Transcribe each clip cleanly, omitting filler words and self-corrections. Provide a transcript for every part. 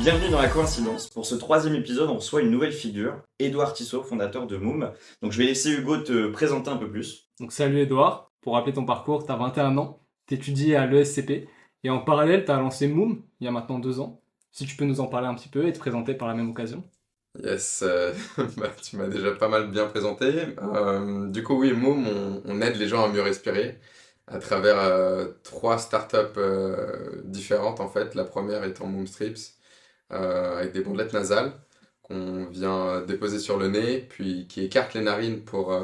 Bienvenue dans La Coïncidence. Pour ce troisième épisode, on reçoit une nouvelle figure, Édouard Tissot, fondateur de Moom. Donc je vais laisser Hugo te présenter un peu plus. Donc salut Edouard, pour rappeler ton parcours, tu as 21 ans, tu étudies à l'ESCP et en parallèle tu as lancé Moom il y a maintenant 2 ans. Si tu peux nous en parler un petit peu et te présenter par la même occasion. Yes, tu m'as déjà pas mal bien présenté. Du coup, oui, Moom, on aide les gens à mieux respirer à travers trois startups différentes en fait. La première étant Moom Strips, avec des bandelettes nasales qu'on vient déposer sur le nez, puis qui écartent les narines pour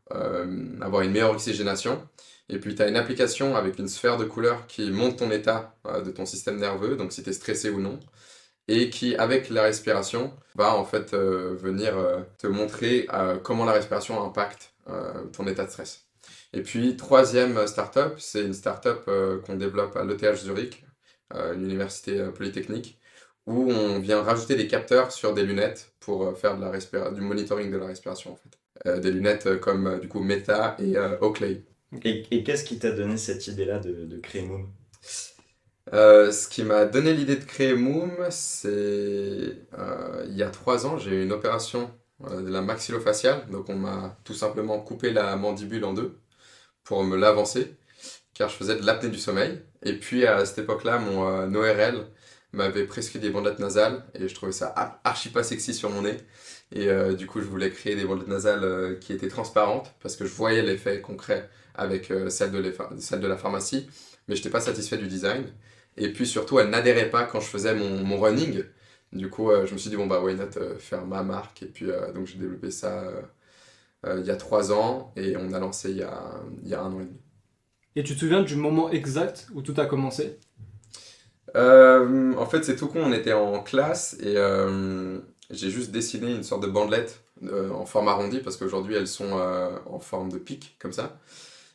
avoir une meilleure oxygénation. Et puis tu as une application avec une sphère de couleur qui montre ton état de ton système nerveux, donc si tu es stressé ou non, et qui, avec la respiration, va en fait venir te montrer comment la respiration impacte ton état de stress. Et puis, troisième startup, c'est une startup qu'on développe à l'ETH Zurich, une université polytechnique, où on vient rajouter des capteurs sur des lunettes pour faire du monitoring de la respiration en fait. Des lunettes comme du coup Meta et Oakley. Et qu'est-ce qui t'a donné cette idée-là de créer Moom? Ce qui m'a donné l'idée de créer Moom, c'est il y a 3 ans, j'ai eu une opération de la maxillofaciale. Donc on m'a tout simplement coupé la mandibule en deux pour me l'avancer, car je faisais de l'apnée du sommeil. Et puis à cette époque-là, mon ORL m'avait prescrit des bandelettes nasales et je trouvais ça archi pas sexy sur mon nez. Et du coup, je voulais créer des bandelettes nasales qui étaient transparentes parce que je voyais l'effet concret avec celle de la pharmacie, mais je n'étais pas satisfait du design. Et puis surtout, elle n'adhérait pas quand je faisais mon running. Du coup, je me suis dit, bon, bah, why not faire ma marque. Et puis, donc, j'ai développé ça il y a 3 ans et on a lancé il y a 1 an et demi. Et tu te souviens du moment exact où tout a commencé? En fait, c'est tout con, on était en classe et j'ai juste dessiné une sorte de bandelette en forme arrondi parce qu'aujourd'hui, elles sont en forme de pic, comme ça.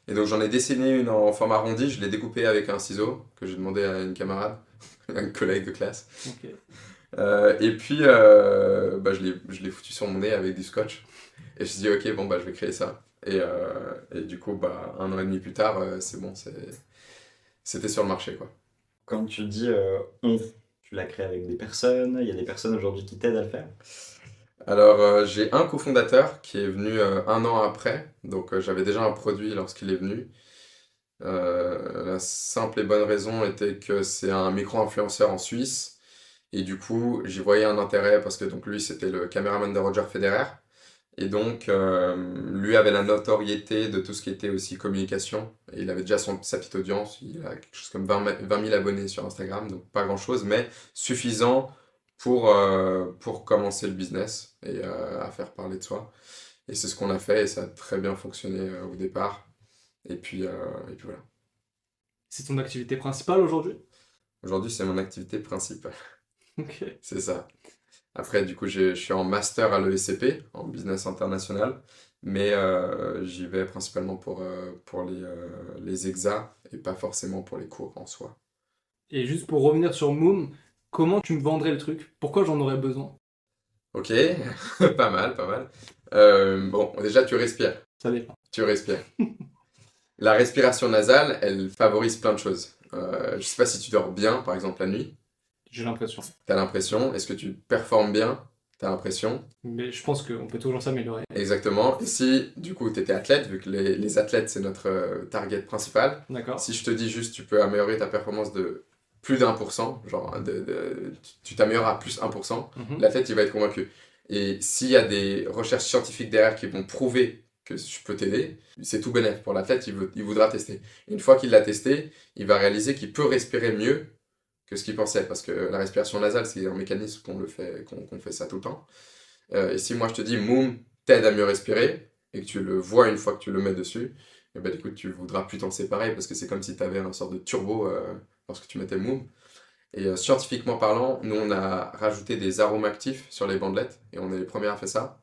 Et donc j'en ai dessiné une en forme arrondi, je l'ai découpée avec un ciseau que j'ai demandé à une camarade, un collègue de classe. Ok. Et puis bah, je l'ai foutu sur mon nez avec du scotch. Et je me suis dit ok bon bah je vais créer ça. Et du coup bah 1 an et demi plus tard c'est bon, c'était sur le marché quoi. Quand tu dis on, tu l'as créé avec des personnes, il y a des personnes aujourd'hui qui t'aident à le faire? Alors j'ai un cofondateur qui est venu 1 an après, donc j'avais déjà un produit lorsqu'il est venu. La simple et bonne raison était que c'est un micro-influenceur en Suisse. Et du coup, j'y voyais un intérêt parce que donc lui, c'était le caméraman de Roger Federer. Et donc, lui avait la notoriété de tout ce qui était aussi communication. Et il avait déjà sa petite audience. Il a quelque chose comme 20 000 abonnés sur Instagram. Donc, pas grand-chose, mais suffisant pour commencer le business et à faire parler de soi. Et c'est ce qu'on a fait et ça a très bien fonctionné au départ. Et puis voilà. C'est ton activité principale aujourd'hui? Aujourd'hui, c'est mon activité principale. Ok. C'est ça. Après, du coup, je suis en master à l'ESCP, en business international, mais j'y vais principalement pour les exas et pas forcément pour les cours en soi. Et juste pour revenir sur Moom, comment tu me vendrais le truc? Pourquoi j'en aurais besoin? Ok, pas mal, pas mal. Bon, déjà, tu respires. Ça dépend. Tu respires. La respiration nasale, elle favorise plein de choses. Je sais pas si tu dors bien, par exemple, la nuit. J'ai l'impression. T'as l'impression. Est-ce que tu performes bien? T'as l'impression. Mais je pense qu'on peut toujours s'améliorer. Exactement. Et si, du coup, tu étais athlète, vu que les athlètes, c'est notre target principal, D'accord? si je te dis juste tu peux améliorer ta performance de plus d'1%, genre tu t'améliores à plus 1%, Mhm. l'athlète, il va être convaincu. Et s'il y a des recherches scientifiques derrière qui vont prouver que je peux t'aider, c'est tout bénef. Pour l'athlète, il voudra tester. Et une fois qu'il l'a testé, il va réaliser qu'il peut respirer mieux que ce qu'il pensait. Parce que la respiration nasale, c'est un mécanisme qu'on fait ça tout le temps. Et si moi je te dis Moom t'aide à mieux respirer et que tu le vois une fois que tu le mets dessus, et ben du coup tu voudras plus t'en séparer parce que c'est comme si tu avais un sorte de turbo lorsque tu mettais Moom. Et scientifiquement parlant, nous on a rajouté des arômes actifs sur les bandelettes et on est les premiers à faire ça.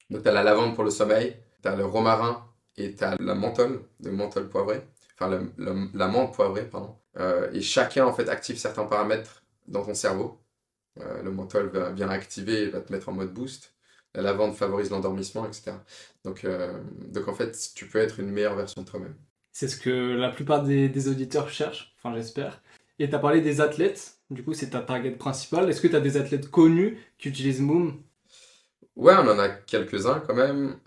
Donc tu as la lavande pour le sommeil, tu as le romarin et tu as la menthol, le menthol poivré, enfin la menthe poivrée, pardon. Et chacun en fait active certains paramètres dans ton cerveau. Le menthol vient activer et va te mettre en mode boost. La lavande favorise l'endormissement, etc. Donc en fait, tu peux être une meilleure version de toi-même. C'est ce que la plupart des auditeurs cherchent, enfin j'espère. Et tu as parlé des athlètes. Du coup, c'est ta target principale. Est-ce que tu as des athlètes connus qui utilisent Moom? Ouais, on en a quelques-uns quand même.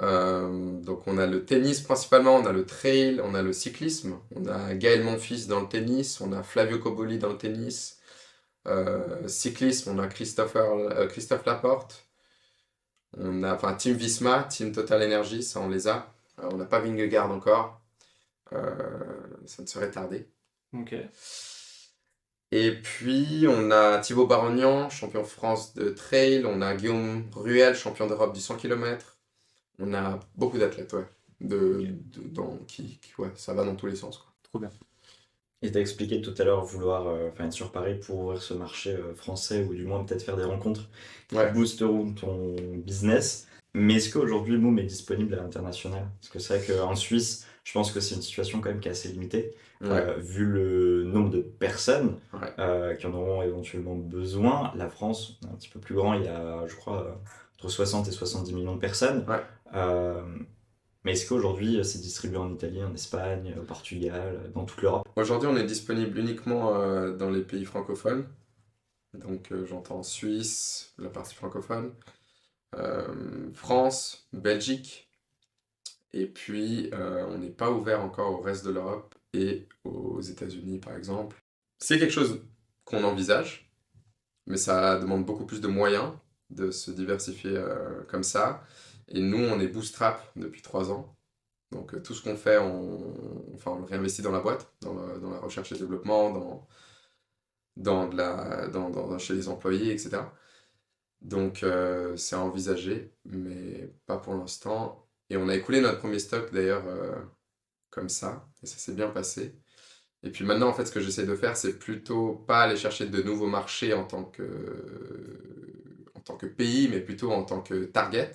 Donc on a le tennis principalement, on a le trail, on a le cyclisme. On a Gaël Monfils dans le tennis, on a Flavio Cobolli dans le tennis. Cyclisme, on a Christophe Laporte. On a, enfin, Team Visma, Team Total Energy, ça on les a. On n'a pas Vingegaard encore. Euh, Ça ne serait tardé. Ok. Et puis, on a Thibaut Barognan, champion de France de trail. On a Guillaume Ruel, champion d'Europe du 100 km. On a beaucoup d'athlètes, ouais. Ouais, ça va dans tous les sens, quoi. Trop bien. Et tu as expliqué tout à l'heure vouloir être sur Paris pour ouvrir ce marché français ou du moins peut-être faire des rencontres qui Ouais. boosteront ton business. Mais est-ce qu'aujourd'hui Moom est disponible à l'international? Parce que c'est vrai qu'en Suisse, je pense que c'est une situation quand même qui est assez limitée, Ouais. vu le nombre de personnes Ouais. qui en auront éventuellement besoin. La France, on est un petit peu plus grand, il y a, je crois, entre 60 et 70 millions de personnes. Ouais. Euh, mais est-ce qu'aujourd'hui c'est distribué en Italie, en Espagne, au Portugal, dans toute l'Europe? Aujourd'hui, on est disponible uniquement dans les pays francophones. Donc, j'entends Suisse, la partie francophone, France, Belgique. Et puis, on n'est pas ouvert encore au reste de l'Europe et aux États-Unis, par exemple. C'est quelque chose qu'on envisage, mais ça demande beaucoup plus de moyens de se diversifier comme ça. Et nous, on est bootstrap depuis 3 ans. Donc, tout ce qu'on fait, on le réinvestit dans la boîte, dans la recherche et développement, chez les employés, etc. Donc, c'est à envisager, mais pas pour l'instant. Et on a écoulé notre premier stock d'ailleurs comme ça, et ça s'est bien passé. Et puis maintenant, en fait, ce que j'essaie de faire, c'est plutôt pas aller chercher de nouveaux marchés en tant que pays, mais plutôt en tant que target.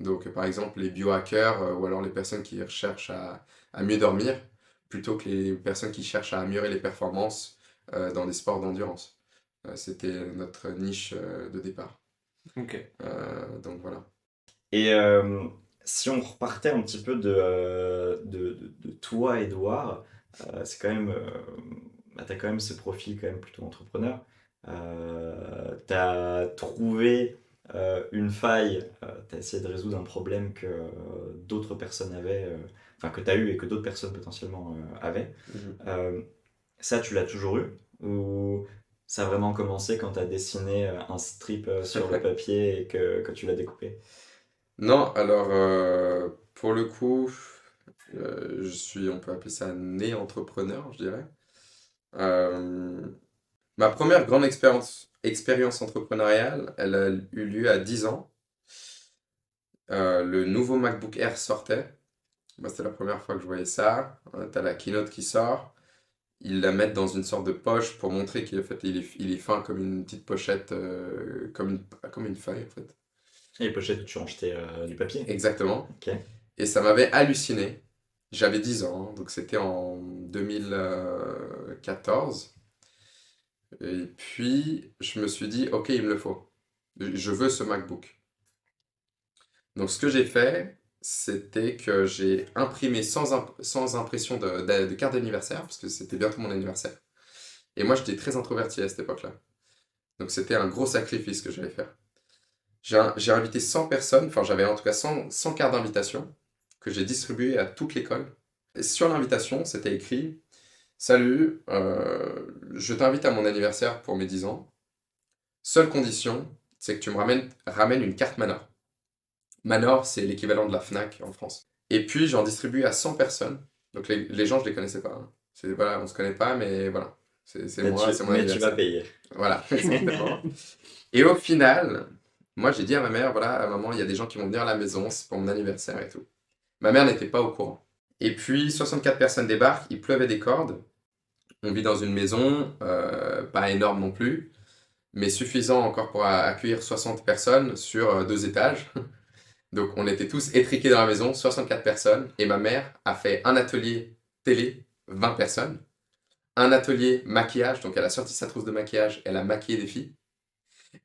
Donc, par exemple, les biohackers ou alors les personnes qui recherchent à mieux dormir, plutôt que les personnes qui cherchent à améliorer les performances dans des sports d'endurance. C'était notre niche de départ. Ok. Donc voilà. Et si on repartait un petit peu de toi, Edouard, c'est quand même, t'as quand même ce profil quand même plutôt entrepreneur. T'as trouvé une faille, t'as essayé de résoudre un problème que d'autres personnes avaient, enfin que t'as eu et que d'autres personnes potentiellement avaient. Mhm. Ça, tu l'as toujours eu? Ou ça a vraiment commencé quand t'as dessiné un strip sur le papier et que tu l'as découpé? Non, alors pour le coup, on peut appeler ça né entrepreneur, je dirais. Euh, Ma première grande expérience entrepreneuriale, elle a eu lieu à 10 ans. Le nouveau MacBook Air sortait. Moi, c'était la première fois que je voyais ça. T'as la keynote qui sort. Ils la mettent dans une sorte de poche pour montrer qu'il en fait, il est fin comme une petite pochette, comme une feuille en fait. Et les pochettes où tu rangetais du papier? Exactement. Ok. Et ça m'avait halluciné. J'avais 10 ans, hein, donc c'était en 2014. Et puis, je me suis dit, ok, il me le faut. Je veux ce MacBook. Donc, ce que j'ai fait, c'était que j'ai imprimé sans impression de carte d'anniversaire, parce que c'était bientôt mon anniversaire. Et moi, j'étais très introverti à cette époque-là. Donc, c'était un gros sacrifice que j'allais faire. J'ai invité 100 personnes, enfin, j'avais en tout cas 100 cartes d'invitation que j'ai distribuées à toute l'école. Et sur l'invitation, c'était écrit: Salut, je t'invite à mon anniversaire pour mes 10 ans. Seule condition, c'est que tu me ramènes une carte Manor. Manor, c'est l'équivalent de la Fnac en France. Et puis, j'en distribue à 100 personnes. Donc, les gens, je les connaissais pas, hein. Voilà, on se connaît pas, mais voilà. C'est moi, c'est mon Mais tu vas anniversaire. payer. Voilà, exactement. Et au final, moi, j'ai dit à ma mère, voilà, maman, il y a des gens qui vont venir à la maison, c'est pour mon anniversaire et tout. Ma mère n'était pas au courant. Et puis, 64 personnes débarquent, il pleuvait des cordes. On vit dans une maison, pas énorme non plus, mais suffisant encore pour accueillir 60 personnes sur 2 étages. Donc on était tous étriqués dans la maison, 64 personnes, et ma mère a fait un atelier télé, 20 personnes, un atelier maquillage, donc elle a sorti sa trousse de maquillage, elle a maquillé des filles,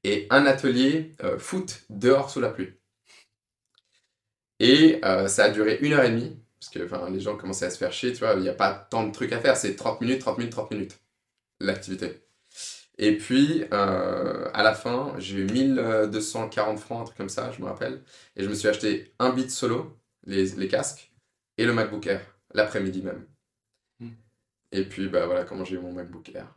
et un atelier foot dehors sous la pluie. Et ça a duré 1h30, parce que les gens commençaient à se faire chier, tu vois, il n'y a pas tant de trucs à faire, c'est 30 minutes, 30 minutes, 30 minutes, l'activité. Et puis, à la fin, j'ai eu 1240 francs, un truc comme ça, je me rappelle. Et je me suis acheté un Beats Solo, les casques, et le MacBook Air, l'après-midi même. Hmm. Et puis, bah voilà comment j'ai eu mon MacBook Air.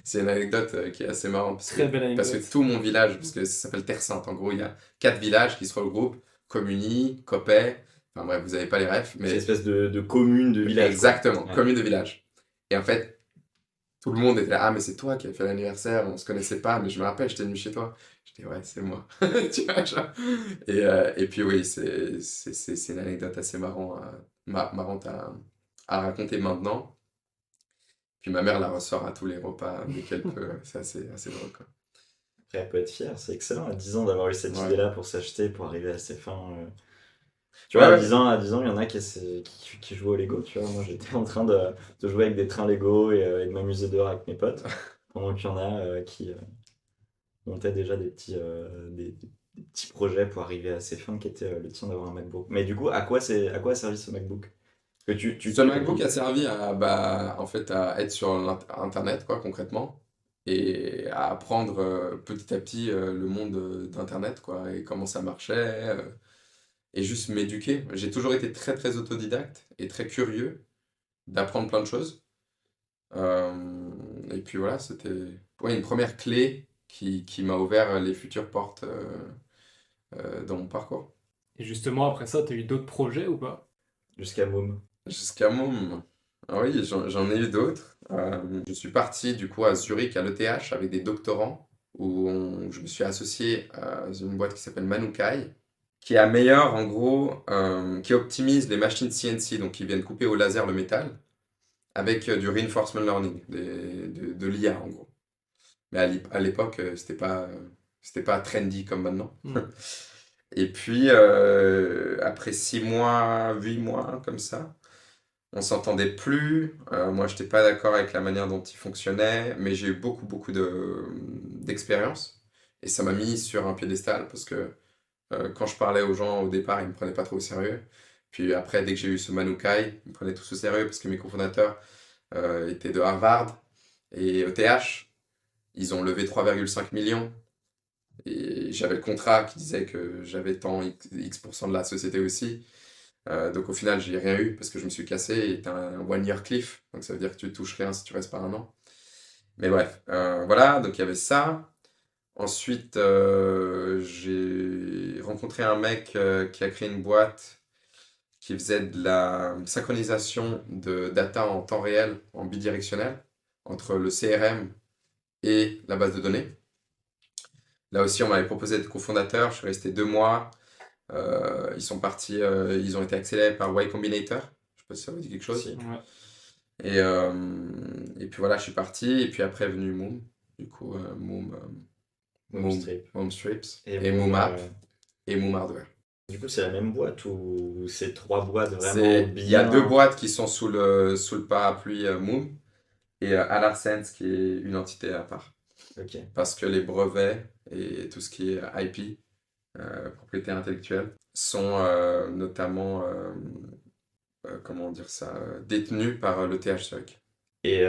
C'est une anecdote qui est assez marrante, Très belle parce que anecdote. tout mon village, parce que ça s'appelle Terre Sainte, en gros, il y a 4 villages qui se regroupent, Communy, Coppet, enfin bref, vous n'avez pas les refs, C'est une mais espèce de commune, de village, quoi. exactement, Ouais. commune de village. Et en fait, tout le monde était là, ah mais c'est toi qui as fait l'anniversaire, on se connaissait pas, mais je me rappelle, j'étais venu chez toi. J'étais ouais, c'est moi. Tu vois, genre. Et puis oui, c'est une anecdote assez marrante à raconter maintenant. Puis ma mère la ressort à tous les repas dès qu'elle peut, c'est assez drôle quoi. Après, elle peut être fière, c'est excellent à 10 ans d'avoir eu cette Ouais. idée-là pour s'acheter, pour arriver à ses fins. Tu Ouais, vois, ouais. à 10 ans, il y en a qui jouent au Lego, tu vois. Moi, j'étais en train de jouer avec des trains Lego et de m'amuser dehors avec mes potes, pendant qu'il y en a qui montaient déjà des petits projets pour arriver à ses fins, qui étaient le tien d'avoir un MacBook. Mais du coup, à quoi a servi ce MacBook? Que Ce MacBook a servi à, bah, en fait, à être sur Internet, quoi, concrètement, et à apprendre petit à petit le monde d'Internet, quoi, et comment ça marchait, et juste m'éduquer. J'ai toujours été très, très autodidacte et très curieux d'apprendre plein de choses. Et puis voilà, c'était ouais, une première clé qui m'a ouvert les futures portes dans mon parcours. Et justement, après ça, t'as eu d'autres projets ou pas? Jusqu'à Moom. Jusqu'à mon... Ah oui, j'en ai eu d'autres. Je suis parti du coup à Zurich, à l'ETH, avec des doctorants, je me suis associé à une boîte qui s'appelle Manukai, qui améliore en gros, qui optimise les machines CNC, donc qui viennent couper au laser le métal, avec du reinforcement learning, de l'IA en gros. Mais à l'époque, c'était pas trendy comme maintenant. Hmm. Et puis, après 6 mois, 8 mois, comme ça, on s'entendait plus. Moi, j'étais pas d'accord avec la manière dont il fonctionnait, mais j'ai eu beaucoup, beaucoup d'expérience. Et ça m'a mis sur un piédestal parce que quand je parlais aux gens au départ, ils me prenaient pas trop au sérieux. Puis après, dès que j'ai eu ce Manukai, ils me prenaient tous au sérieux parce que mes cofondateurs étaient de Harvard et ETH. Ils ont levé 3,5 millions. Et j'avais le contrat qui disait que j'avais tant X% de la société aussi. Donc au final, j'ai rien eu parce que je me suis cassé et t'as un one year cliff. Donc ça veut dire que tu touches rien si tu restes pas un an. Mais bref, voilà, donc il y avait ça. Ensuite, j'ai rencontré un mec qui a créé une boîte qui faisait de la synchronisation de data en temps réel, en bidirectionnel, entre le CRM et la base de données. Là aussi, on m'avait proposé d'être cofondateur. Je suis resté 2 mois. Ils sont partis, ils ont été accélérés par Y Combinator. Je sais pas si ça vous dit quelque chose. Si. Ouais. Et puis voilà, je suis parti. Et puis après est venu Moom. Du coup, Moomstrip. Moom Strips. Et Et Moom, Moom App. Et Moom Hardware. Du coup, c'est la même boîte ou c'est trois boîtes vraiment Il y a bien... 2 boîtes qui sont sous le parapluie Moom. Et Alarsense qui est une entité à part. Ok. Parce que les brevets et tout ce qui est IP, propriété intellectuelle, sont notamment, comment dire ça, détenus par l'ETH Zurich. Et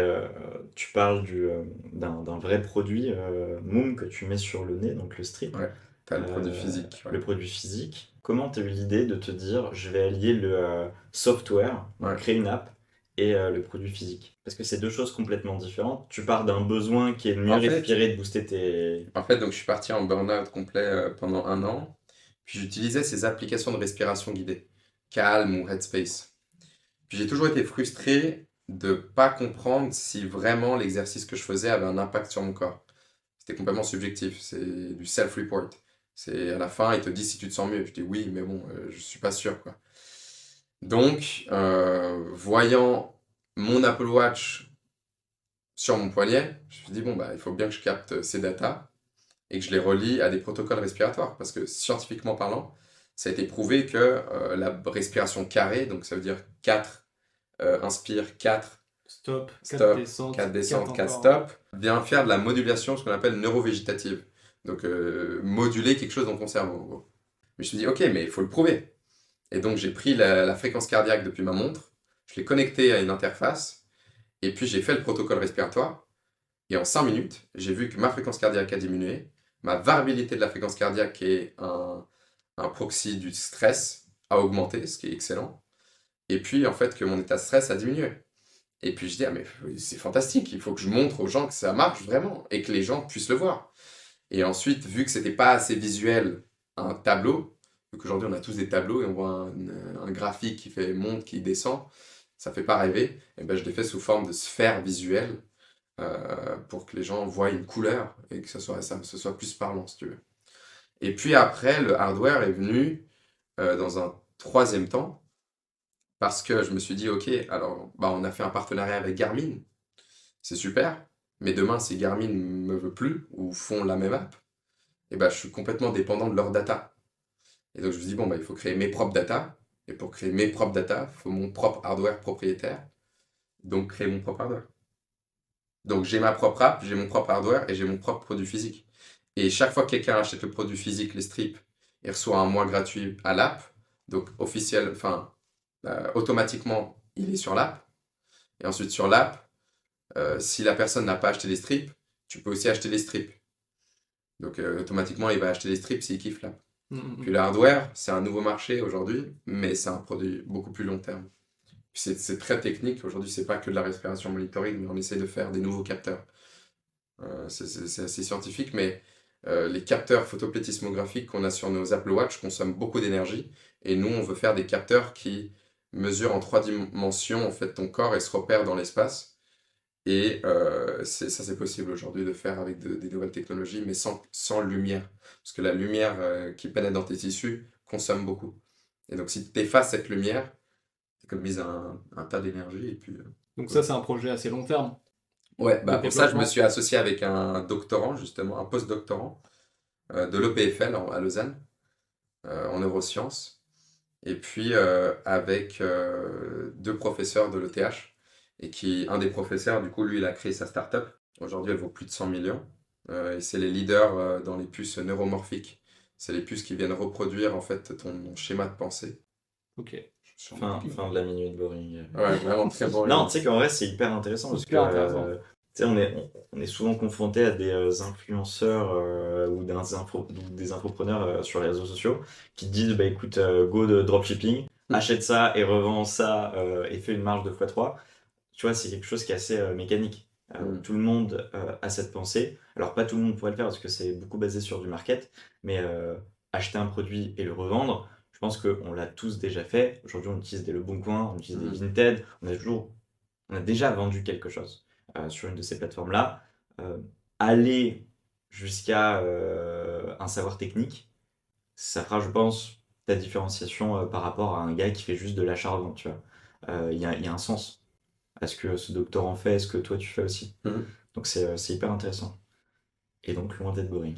tu parles d'un vrai produit, Moom, que tu mets sur le nez, donc le strip. Ouais, t'as le produit physique. Ouais. Le produit physique. Comment tu as eu l'idée de te dire, je vais allier le software, donc Ouais. créer une app, et le produit physique? Parce que c'est deux choses complètement différentes. Tu pars d'un besoin qui est de mieux En fait- respirer, de booster tes... En fait, donc je suis parti en burn-out complet pendant 1 an. Puis j'utilisais ces applications de respiration guidée, Calm ou Headspace. Puis j'ai toujours été frustré de pas comprendre si vraiment l'exercice que je faisais avait un impact sur mon corps. C'était complètement subjectif, c'est du self-report. C'est à la fin, il te dit si tu te sens mieux. Je dis oui, mais bon, je suis pas sûr, quoi. Donc, voyant mon Apple Watch sur mon poignet, je me suis dit bon, bah, il faut bien que je capte ces datas et que je les relie à des protocoles respiratoires. Parce que scientifiquement parlant, ça a été prouvé que la respiration carrée, donc ça veut dire 4 inspire, 4 Stop, 4 stop, descentes, 4 descentes, 4 encore. stop, vient faire de la modulation, ce qu'on appelle neurovégétative. Donc moduler quelque chose dans ton cerveau, en gros. Mais je me suis dit, ok, mais il faut le prouver. Et donc j'ai pris la fréquence cardiaque depuis ma montre, je l'ai connectée à une interface, et puis j'ai fait le protocole respiratoire. Et en 5 minutes, j'ai vu que ma fréquence cardiaque a diminué, ma variabilité de la fréquence cardiaque, qui est un proxy du stress, a augmenté, ce qui est excellent. Et puis, en fait, que mon état de stress a diminué. Et puis, je dis, ah, mais c'est fantastique, il faut que je montre aux gens que ça marche vraiment et que les gens puissent le voir. Et ensuite, vu que c'était pas assez visuel, un tableau, vu qu'aujourd'hui on a tous des tableaux et on voit un graphique qui fait monte, qui descend, ça fait pas rêver, et ben je l'ai fait sous forme de sphère visuelle pour que les gens voient une couleur et que ce soit plus parlant, si tu veux. Et puis après, le hardware est venu dans un troisième temps parce que je me suis dit, ok, alors bah, on a fait un partenariat avec Garmin, c'est super, mais demain, si Garmin ne me veut plus ou font la même app, et ben, je suis complètement dépendant de leurs data. Et donc, je me dis, bon, bah, il faut créer mes propres data. Et pour créer mes propres data, il faut mon propre hardware propriétaire. Donc, créer mon propre hardware. Donc, j'ai ma propre app, j'ai mon propre hardware et j'ai mon propre produit physique. Et chaque fois que quelqu'un achète le produit physique, les strips, il reçoit un mois gratuit à l'app. Donc, automatiquement, il est sur l'app. Et ensuite, sur l'app, si la personne n'a pas acheté les strips, tu peux aussi acheter les strips. Donc automatiquement, il va acheter les strips s'il kiffe l'app. Puis le hardware, c'est un nouveau marché aujourd'hui, mais c'est un produit beaucoup plus long terme. Puis c'est très technique. Aujourd'hui, c'est pas que de la respiration monitoring, mais on essaie de faire des nouveaux capteurs. C'est assez scientifique, mais les capteurs photoplétismographiques qu'on a sur nos Apple Watch consomment beaucoup d'énergie. Et nous, on veut faire des capteurs qui mesurent en 3 dimensions en fait, ton corps et se repèrent dans l'espace. Et ça, c'est possible aujourd'hui de faire avec des nouvelles technologies, mais sans lumière. Parce que la lumière qui pénètre dans tes tissus consomme beaucoup. Et donc, si tu effaces cette lumière, tu économises un tas d'énergie. Et puis, Donc ça, c'est un projet assez long terme. ouais, bah, de pour ça, je me développement. suis associé avec un doctorant, justement, un post-doctorant de l'EPFL à Lausanne, en neurosciences. Et puis, avec 2 professeurs de l'ETH. Et un des professeurs, du coup, lui, il a créé sa startup. Aujourd'hui, elle vaut plus de 100 millions. Et c'est les leaders dans les puces neuromorphiques. C'est les puces qui viennent reproduire, en fait, ton schéma de pensée. Ok. Fin de la minute boring. Ouais, vraiment très bon. Non, tu sais qu'en vrai, c'est hyper intéressant parce que Hyper intéressant. tu sais, on est souvent confronté à des influenceurs ou des infopreneurs sur les réseaux sociaux qui te disent bah écoute, go de dropshipping, achète ça et revends ça et fais une marge de x3. Tu vois, c'est quelque chose qui est assez mécanique. Tout le monde a cette pensée. Alors, pas tout le monde pourrait le faire parce que c'est beaucoup basé sur du market, mais acheter un produit et le revendre, je pense qu'on l'a tous déjà fait. Aujourd'hui, on utilise des Leboncoin, on utilise des Vinted, on a déjà vendu quelque chose sur une de ces plateformes-là. Aller jusqu'à un savoir technique, ça fera, je pense, ta différenciation par rapport à un gars qui fait juste de l'achat-revente, tu vois. Il y a un sens à ce que ce doctorant fait, ce que toi tu fais aussi. Donc c'est hyper intéressant. Et donc loin d'être boring.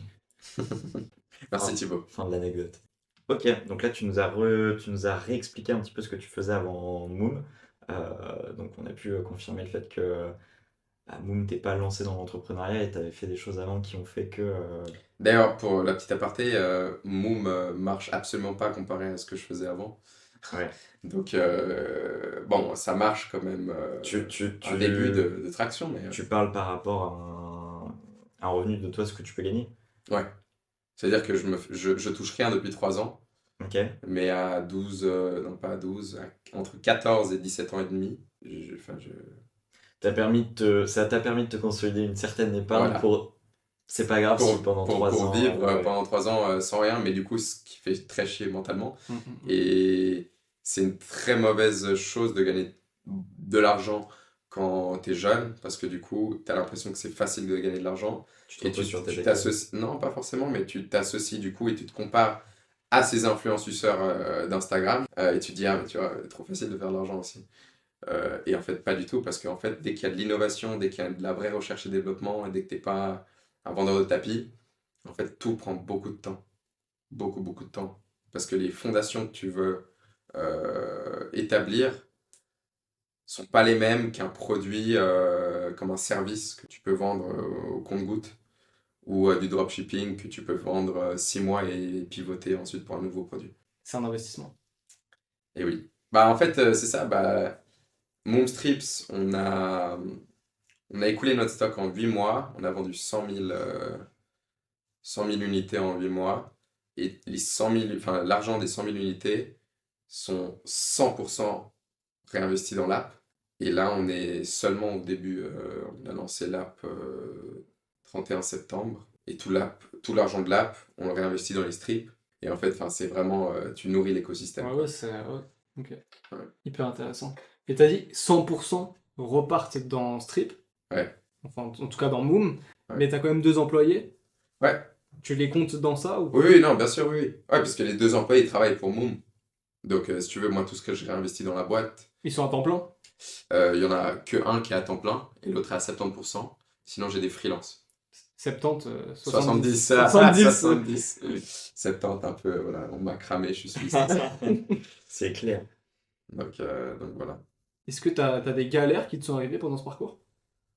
Merci Thibaut. Fin de l'anecdote. Ok, donc là tu nous as réexpliqué un petit peu ce que tu faisais avant Moom. Donc on a pu confirmer le fait que Moom t'es pas lancé dans l'entrepreneuriat et t'avais fait des choses avant qui ont fait que... D'ailleurs, pour la petite aparté, Moom marche absolument pas comparé à ce que je faisais avant. Ouais. Donc, bon, ça marche quand même. Un début de traction, mais. Tu parles par rapport à un revenu de toi, ce que tu peux gagner. Ouais. C'est-à-dire que je touche rien depuis 3 ans, Ok. mais à 12, non pas à 12, entre 14 et 17 ans et demi, Ça t'a permis de te consolider une certaine épargne Voilà. pour... C'est pas grave si pendant 3 ans... Pour vivre pendant 3 ans sans rien, mais du coup, ce qui fait très chier mentalement. Et c'est une très mauvaise chose de gagner de l'argent quand t'es jeune, parce que du coup, t'as l'impression que c'est facile de gagner de l'argent. Tu te reposes sur tes tu épaules. t'associes, non, pas forcément, mais tu t'associes du coup et tu te compares à ces influenceurs d'Instagram et tu te dis, ah, mais tu vois, trop facile de faire de l'argent aussi. Et en fait, pas du tout, parce qu'en fait, dès qu'il y a de l'innovation, dès qu'il y a de la vraie recherche et développement, et dès que t'es pas un vendeur de tapis, en fait, tout prend beaucoup de temps. Beaucoup, beaucoup de temps. Parce que les fondations que tu veux établir sont pas les mêmes qu'un produit comme un service que tu peux vendre au compte-gouttes ou du dropshipping que tu peux vendre 6 mois et pivoter ensuite pour un nouveau produit. C'est un investissement. Et oui. Bah en fait, c'est ça. Bah, Moom Strips, on On a écoulé notre stock en 8 mois. On a vendu 100 000 unités en 8 mois. Et les 100 000, enfin, l'argent des 100 000 unités sont 100% réinvestis dans l'app. Et là, on est seulement au début. On a lancé l'app 31 septembre. Et tout l'argent de l'app, on le réinvestit dans les strips. Et en fait, enfin, c'est vraiment, tu nourris l'écosystème. Ouais, c'est ok. Ouais. Hyper intéressant. Et t'as dit 100% repartent dans Strip. Ouais. Enfin, en tout cas dans Moom. Ouais. Mais t'as quand même 2 employés. Ouais. Tu les comptes dans ça ou... Oui, non, bien sûr, oui. Ouais, parce que les 2 employés, ils travaillent pour Moom. Donc, si tu veux, moi, tout ce que je réinvestis dans la boîte, Ils sont à temps plein. il y en a que un qui est à temps plein et l'autre est à 70%. Sinon, j'ai des freelances. 70, 70, 70. 70. 70, un peu, voilà, on m'a cramé, je suis suisse. C'est clair. Donc voilà. Est-ce que t'as des galères qui te sont arrivées pendant ce parcours?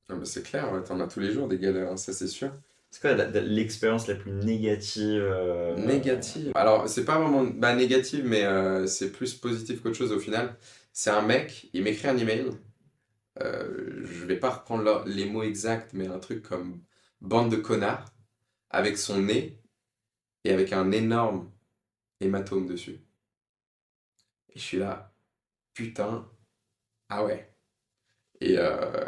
Ah, bah, c'est clair, ouais, t'en as tous les jours des galères, hein, ça c'est sûr. C'est quoi l'expérience la plus négative Négative. Alors, c'est pas vraiment négative, mais c'est plus positif qu'autre chose au final. C'est un mec, il m'écrit un email. Je vais pas reprendre les mots exacts, mais un truc comme bande de connards, avec son nez et avec un énorme hématome dessus. Et je suis là, putain, ah ouais. Et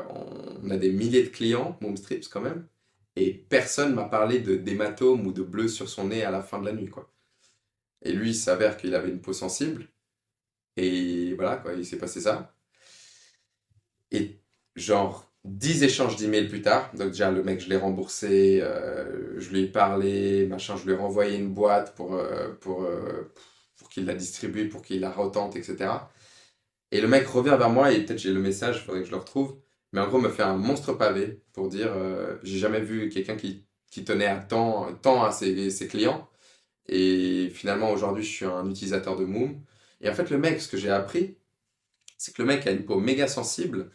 on a des milliers de clients, Moomstrips quand même, et personne m'a parlé d'hématome ou de bleu sur son nez à la fin de la nuit, quoi. Et lui, il s'avère qu'il avait une peau sensible, et voilà, quoi, il s'est passé ça. Et genre 10 échanges d'emails plus tard, donc déjà le mec je l'ai remboursé, je lui ai parlé, machin, je lui ai renvoyé une boîte pour qu'il la distribue, pour qu'il la retente, etc. Et le mec revient vers moi et peut-être j'ai le message, il faudrait que je le retrouve, mais en gros me fait un monstre pavé pour dire j'ai jamais vu quelqu'un qui tenait à tant à ses clients. Et finalement aujourd'hui je suis un utilisateur de Moom. Et en fait le mec, ce que j'ai appris, c'est que le mec a une peau méga sensible.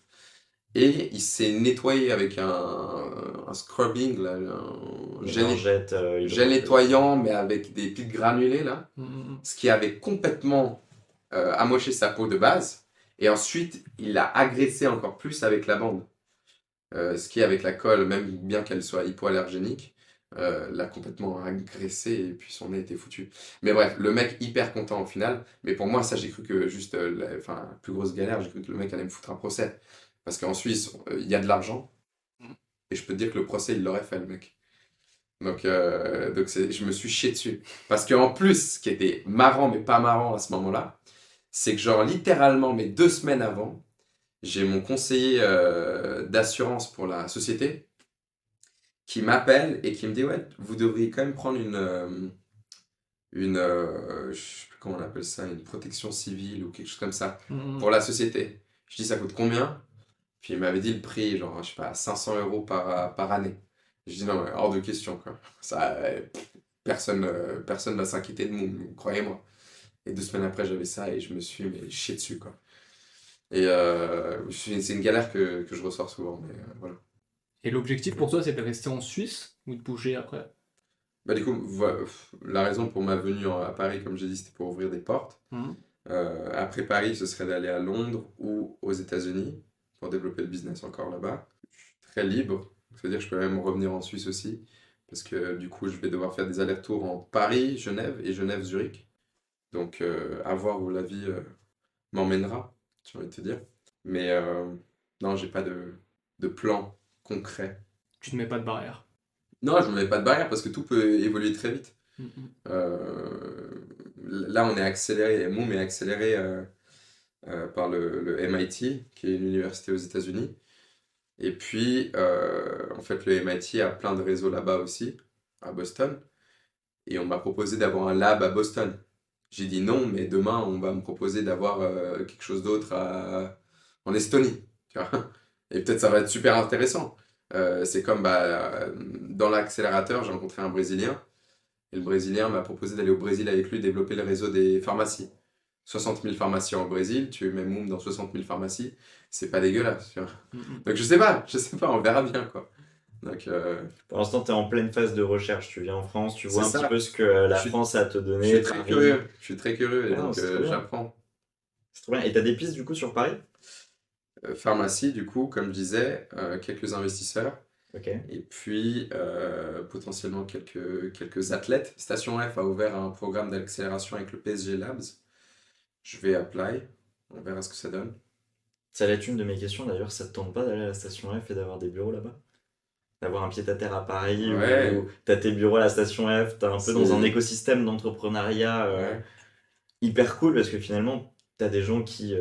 Et il s'est nettoyé avec un scrubbing, là, un gel nettoyant, mais avec des petites granulés, là. Ce qui avait complètement amoché sa peau de base. Et ensuite, il l'a agressé encore plus avec la bande. Ce qui, avec la colle, même bien qu'elle soit hypoallergénique, l'a complètement agressé et puis son nez était foutu. Mais bref, le mec hyper content au final. Mais pour moi, ça, j'ai cru que juste, la plus grosse galère, j'ai cru que le mec allait me foutre un procès. Parce qu'en Suisse, il y a de l'argent. Et je peux te dire que le procès, il l'aurait fait, le mec. Donc je me suis chié dessus. Parce qu'en plus, ce qui était marrant, mais pas marrant à ce moment-là, c'est que genre littéralement, mais 2 semaines avant, j'ai mon conseiller d'assurance pour la société qui m'appelle et qui me dit « Ouais, vous devriez quand même prendre je sais plus comment on appelle ça, une protection civile ou quelque chose comme ça pour la société. » Je dis « Ça coûte combien ?» Puis il m'avait dit le prix, genre, je sais pas, 500 € par année. Je dis non, mais hors de question, quoi. Ça, personne va s'inquiéter de moi, croyez-moi. Et 2 semaines après, j'avais ça et je me suis chié dessus, quoi. Et c'est une galère que je ressors souvent, mais voilà. Et l'objectif pour toi, c'est de rester en Suisse ou de bouger après? Bah, du coup, la raison pour ma venue à Paris, comme j'ai dit, c'était pour ouvrir des portes. Après Paris, ce serait d'aller à Londres ou aux États-Unis pour développer le business encore là-bas. Je suis très libre, c'est-à-dire que je peux même revenir en Suisse aussi, parce que du coup, je vais devoir faire des allers-retours en Paris, Genève et Genève-Zurich. Donc, à voir où la vie m'emmènera, j'ai envie de te dire. Mais non, j'ai pas de plan concret. Tu te mets pas de barrière. Non, je ne me mets pas de barrière parce que tout peut évoluer très vite. Là, on est accéléré, Moom est accéléré par le MIT, qui est une université aux États-Unis. Et puis, en fait, le MIT a plein de réseaux là-bas aussi, à Boston. Et on m'a proposé d'avoir un lab à Boston. J'ai dit non, mais demain, on va me proposer d'avoir quelque chose d'autre en Estonie. Tu vois. Et peut-être ça va être super intéressant. C'est comme dans l'accélérateur, j'ai rencontré un Brésilien. Et le Brésilien m'a proposé d'aller au Brésil avec lui développer le réseau des pharmacies. 60 000 pharmacies au Brésil, tu mets Moom dans 60 000 pharmacies, c'est pas dégueulasse. Tu vois. Donc je sais pas, on verra bien, quoi. Donc, Pour l'instant, tu es en pleine phase de recherche. Tu viens en France, tu vois un C'est ça. petit peu ce que la France a à te je donner. suis très Paris. curieux. Je suis très curieux et Ah, donc c'est trop bien. j'apprends. C'est trop bien. Et t'as des pistes du coup sur Paris? pharmacie, du coup, comme je disais, quelques investisseurs. Ok. Et puis, potentiellement quelques athlètes. Station F a ouvert un programme d'accélération avec le PSG Labs. Je vais apply. On verra ce que ça donne. Ça allait être une de mes questions d'ailleurs, ça te tente pas d'aller à la station F et d'avoir des bureaux là-bas? D'avoir un pied-à-terre à Paris Ouais, où t'as tes bureaux à la station F, t'es un peu dans un c'est... écosystème d'entrepreneuriat Ouais, hyper cool parce que finalement, t'as des gens qui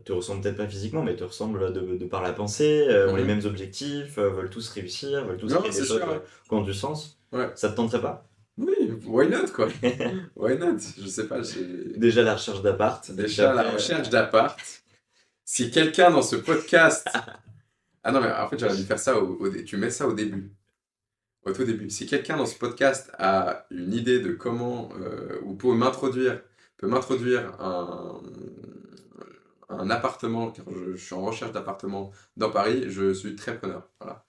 te ressemblent peut-être pas physiquement, mais te ressemblent de par la pensée, ont les mhm. mêmes objectifs, veulent tous réussir, veulent tous Non, créer des c'est choses sûr, ouais. qui ont du sens. Ouais. Ça te tenterait pas? Oui, why not, quoi? Why not? Je sais pas, j'ai... Déjà la recherche d'appart, et puis Déjà, la après, recherche d'appart. Si quelqu'un dans ce podcast... Ah non, mais en fait, j'aurais dû faire ça tu mets ça au début. Au tout début. Si quelqu'un dans ce podcast a une idée de comment, ou peut m'introduire un appartement, car je suis en recherche d'appartement dans Paris, je suis très preneur. Voilà.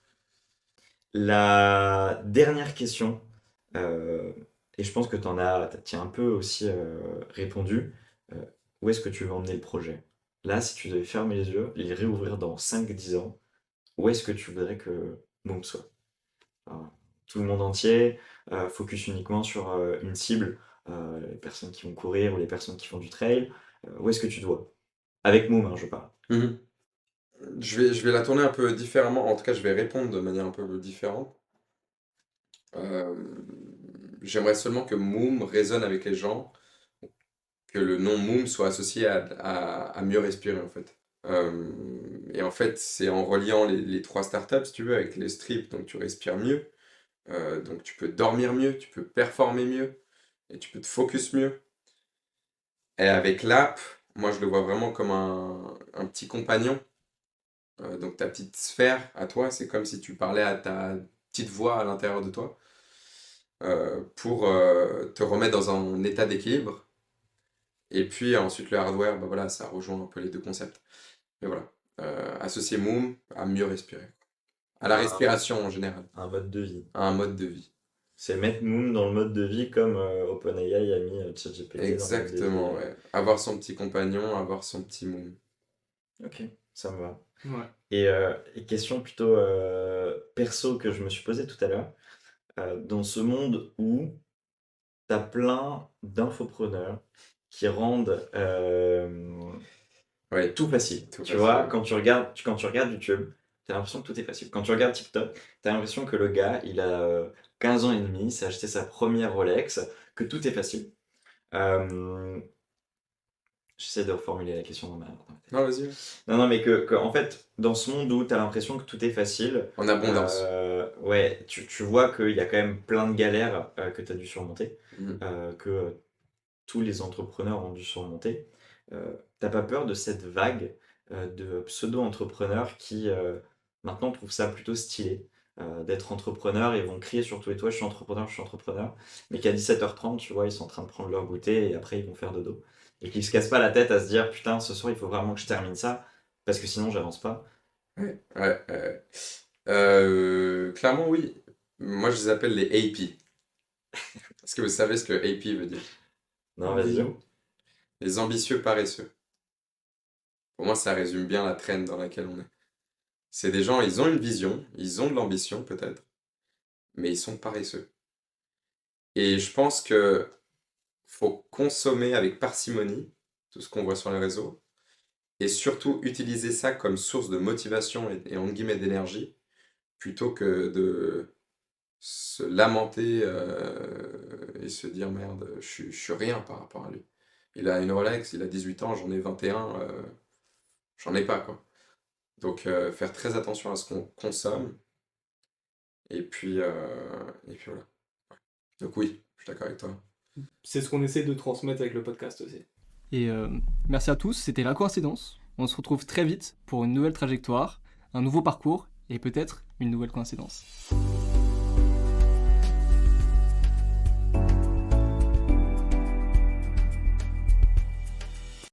la dernière question, euh, et je pense que t'y as un peu aussi répondu, euh, où est-ce que tu veux emmener le projet? Là, si tu devais fermer les yeux, les réouvrir dans 5-10 ans, où est-ce que tu voudrais que Moom soit? Alors, tout le monde entier, focus uniquement sur une cible, les personnes qui vont courir ou les personnes qui font du trail, où est-ce que tu te vois? Avec Moom, hein, je parle. Mhm. Je vais la tourner un peu différemment. En tout cas, je vais répondre de manière un peu différente. Euh, J'aimerais seulement que Moom résonne avec les gens, que le nom Moom soit associé à mieux respirer, en fait. Et en fait, c'est en reliant les trois startups, si tu veux, avec les strips, donc tu respires mieux, donc tu peux dormir mieux, tu peux performer mieux, et tu peux te focus mieux. Et avec l'app, moi je le vois vraiment comme un petit compagnon. Donc ta petite sphère à toi, c'est comme si tu parlais à ta petite voix à l'intérieur de toi, pour te remettre dans un état d'équilibre. Et puis ensuite le hardware, bah voilà, ça rejoint un peu les deux concepts. Mais voilà, associer Moom à mieux respirer, à la Un, respiration en général, un mode de vie. à un mode de vie. C'est mettre Moom dans le mode de vie comme OpenAI a mis ChatGPT dans le mode de vie. Exactement, ouais. Avoir son petit compagnon, avoir son petit Moom. Ok, ça me va. Ouais. Et question plutôt perso que je me suis posée tout à l'heure, dans ce monde où t'as plein d'infopreneurs qui rendent Ouais, tout facile. tout Tu vois, facile. quand tu regardes YouTube, t'as l'impression que tout est facile. Quand tu regardes TikTok, t'as l'impression que le gars, il a 15 ans et demi, s'est acheté sa première Rolex, que tout est facile. Euh, J'essaie de reformuler la question dans ma tête. Non, vas-y. Non, non, mais en fait, dans ce monde où t'as l'impression que tout est facile, En abondance. ouais, tu vois qu'il y a quand même plein de galères que t'as dû surmonter, Mhm. que tous les entrepreneurs ont dû surmonter. T'as pas peur de cette vague de pseudo-entrepreneurs qui maintenant trouvent ça plutôt stylé d'être entrepreneur et vont crier sur tous les toits, je suis entrepreneur, mais qu'à 17h30, tu vois, ils sont en train de prendre leur goûter et après ils vont faire dodo. Et qu'ils se cassent pas la tête à se dire, putain, ce soir il faut vraiment que je termine ça, parce que sinon j'avance pas. Ouais, ouais, ouais. Clairement, oui. Moi, je les appelle les AP. Est-ce que vous savez ce que AP veut dire? Non, vas-y. Dis-nous. Les ambitieux paresseux. Pour moi, ça résume bien la traîne dans laquelle on est. C'est des gens, ils ont une vision, ils ont de l'ambition peut-être, mais ils sont paresseux. Et je pense que faut consommer avec parcimonie tout ce qu'on voit sur les réseaux, et surtout utiliser ça comme source de motivation et entre guillemets d'énergie, plutôt que de se lamenter et se dire merde, je suis rien par rapport à lui. Il a une Rolex, il a 18 ans, j'en ai 21, j'en ai pas quoi. Donc faire très attention à ce qu'on consomme, et puis voilà. Donc oui, je suis d'accord avec toi. C'est ce qu'on essaie de transmettre avec le podcast aussi. Et merci à tous, c'était La Coïncidence. On se retrouve très vite pour une nouvelle trajectoire, un nouveau parcours et peut-être une nouvelle coïncidence.